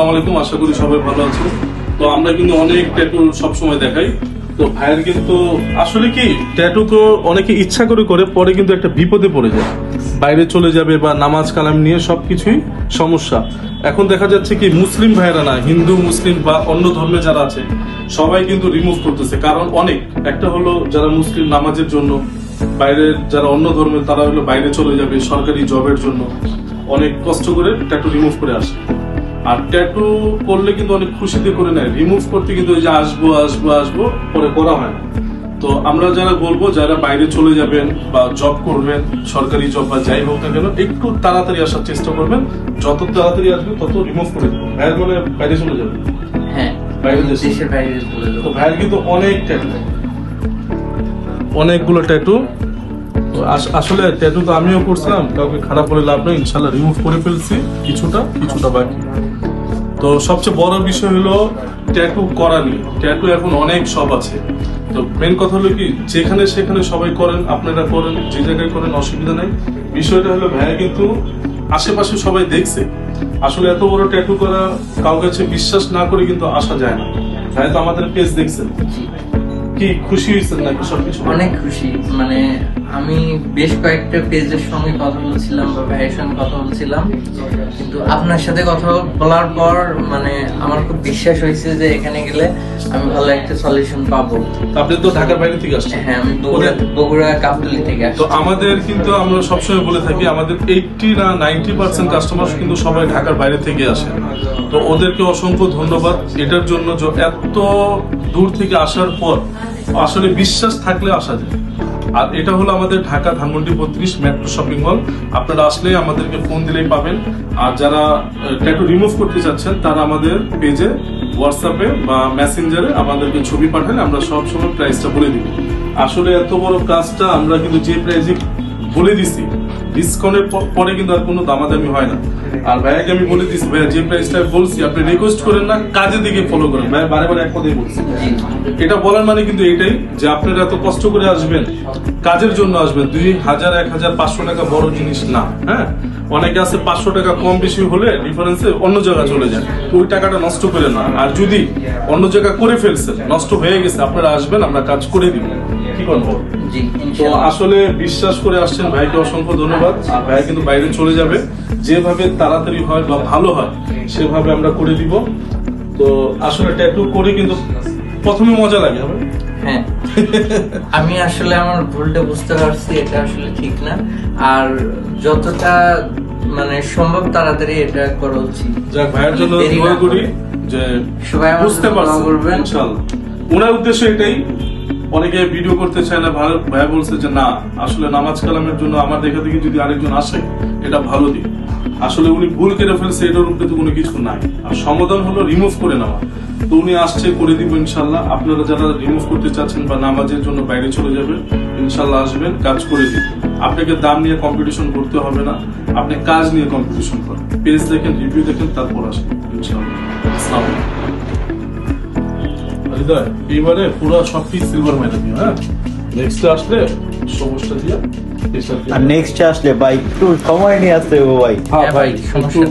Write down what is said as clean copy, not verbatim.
আসসালামু আলাইকুম, আশা করি সবাই ভালো আছেন। তো আমরা কিন্তু অনেক ট্যাটু সবসময় দেখাই। তো ভাইয়ের কিন্তু আসলে কি ট্যাটু তো অনেকে ইচ্ছা করে করে, পরে কিন্তু একটা বিপদে পড়ে যায়, বাইরে চলে যাবে বা নামাজ কালাম নিয়ে সবকিছুই সমস্যা। এখন দেখা যাচ্ছে কি মুসলিম ভাইয়েরা না, হিন্দু মুসলিম বা অন্য ধর্মে যারা আছে সবাই কিন্তু রিমুভ করতেছে। কারণ অনেক, একটা হলো যারা মুসলিম নামাজের জন্য, বাইরে যারা অন্য ধর্মের তারা হলো বাইরে চলে যাবে সরকারি জবের জন্য, অনেক কষ্ট করে ট্যাটু রিমুভ করে আসে। আর ট্যাটু করলে কিন্তু অনেক খুশিতে করে নেয়, রিমুভ করতে কিন্তু ওই যে আসবো আসবো আসবো পরে করা হয় না। তো আমরা যারা বলবো যারা বাইরে চলে যাবেন বা জব করবেন, সরকারি জব বা যাই হোক না কেন, একটু তাড়াতাড়ি আসার চেষ্টা করবেন। যত তাড়াতাড়ি আসবে তত রিমুভ করে দেবেন। ভাইয়ের মানে বাইরে চলে যাবে, হ্যাঁ বাইরে দেশের বাইরে চলে যাবে। তো ভাইয়ের কিন্তু অনেক ট্যাটু, অনেকগুলো ট্যাটু। আসলে ট্যাটু তো আমিও করছিলাম, কাউকে খারাপ করে লাভ নেই, ইনশাল্লাহ রিমুভ করে ফেলছি কিছুটা বাকি। তো সবচেয়ে বড় বিষয় হলো ট্যাটু করা নিয়ে। ট্যাটু এখন অনেক সব আছে। তো মেন কথা হলো কি, যেখানে সেখানে সবাই করেন, আপনারা করেন, যে জায়গায় করেন, অসুবিধা নাই। বিষয়টা হলো ভাইয়া কিন্তু আশেপাশে সবাই দেখছে। আসলে এত বড় ট্যাটু করা কাউকে কাছে বিশ্বাস না করে কিন্তু আসা যায় না। ভাইয়া তো আমাদের পেজ দেখছেন, কি খুশি হয়েছেন নাকি? সবকিছু অনেক খুশি। মানে আমি বেশ কয়েকটা পেজের সঙ্গে কথা বলছিলাম বা ভাইয়ের সঙ্গে কথা বলছিলাম, কিন্তু আপনার সাথে কথা বলার পর মানে আমার খুব বিশ্বাস হয়েছে যে এখানে গেলে আমি ভালো একটা সলিউশন পাবো। আপনি তো ঢাকার বাইরে থেকে আসছেন? হ্যাঁ, আমি বগুড়া কাপ্তালি থেকে আসছি। তো আমাদের কিন্তু আমরা সবসময় বলে থাকি আমাদের 80 না 90% কাস্টমার কিন্তু সবাই ঢাকার বাইরে থেকে আসে। তো ওদেরকে অসংখ্য ধন্যবাদ এটার জন্য, যে এত দূর থেকে আসার পর আসলে বিশ্বাস থাকলে আসা যায়। আর এটা হলো আমাদের Dhaka Dhanmondi 32 metro shopping mall. আপনারা আসলে আমাদেরকে ফোন দিলেই পাবেন। আর যারা ট্যাটু রিমুভ করতে চাচ্ছেন তারা আমাদের পেজে, হোয়াটসঅ্যাপে বা মেসেঞ্জারে আমাদেরকে ছবি পাঠালে আমরা সবসময় প্রাইসটা বলে দিব। আসলে এত বড় কাজটা আমরা কিন্তু যে প্রাইসে বলে দিছি, ডিসকাউন্টের পরে কিন্তু আর কোনো দামাদামি হয় না। আর ভাইয়াকে আমি বলে দিচ্ছি, ভাইয়া যে প্রাইসটা বলছি আপনি রিকোয়েস্ট করেন না, কাজের দিকে ফলো করেন। ভাইয়া বারে বারে এক কথাই বলছি। এটা বলার মানে কিন্তু এটাই যে আপনারা এত কষ্ট করে আসবেন, কাজের জন্য আসবেন। 2000, 1000, 500 টাকা বড় জিনিস না। হ্যাঁ, অনেকে আছে 500 টাকা কম বেশি হলে ডিফারেন্সে অন্য জায়গায় চলে যায়। তো ওই টাকাটা নষ্ট করে না। আর যদি অন্য জায়গায় করে ফেলছেন, নষ্ট হয়ে গেছে, আপনারা আসবেন, আমরা কাজ করে দিব। কি করবো? তো আসলে বিশ্বাস করে আসছেন, ভাইকে অসংখ্য ধন্যবাদ। আর ভাই কিন্তু বাইরে চলে যাবে, যেভাবে তাড়াতাড়ি হয় বা ভালো হয় সেভাবে আমরা করে দিব। তো আসলে ট্যাটু করে কিন্তু প্রথমে মজা লাগে। হ্যাঁ, আমি আসলে আমার ভুলটা বুঝতে পারছি, এটা আসলে ঠিক না। আর যতটা মানে সম্ভব তাড়াতাড়ি এটা করা উচিত। যাক, ভাইয়ের জন্য দোয়া করি যে সবাই বুঝতে পারবেন ইনশাআল্লাহ। ওনার উদ্দেশ্য এটাই। অনেকে ভিডিও করতে চায় না, ভাইয়া বলছে যে না, আসলে নামাজ কালামের জন্য আমার দেখা দেখি যদি আরেকজন আসে এটা ভালো দিক। আসলে উনি ভুল কেটে ফেলছে, এটার উপরে তো কোনো কিছু নাই। আর সমাধান হলো রিমুভ করে নেওয়া। তো উনি আসছে, করে দিব ইনশাল্লাহ। আপনারা যারা রিমুভ করতে চাচ্ছেন বা নামাজের জন্য বাইরে চলে যাবেন, ইনশাল্লাহ আসবেন, কাজ করে দিন। আপনাকে দাম নিয়ে কম্পিটিশন করতে হবে না, আপনি কাজ নিয়ে কম্পিটিশন করেন। পেজ দেখেন, রিভিউ দেখেন, তারপর আসেন ইনশাল্লাহ। আসসালামু আলাইকুম। এইবারে পুরো সবটি সিলভার মেরে দিও। হ্যাঁ, নেক্সট আসলে সবুজটা দিয়ে, আর নেক্সট আসলে ভাই একটু সময় নিয়ে আসতে হবে ভাই। হ্যাঁ ভাই, সমস্যা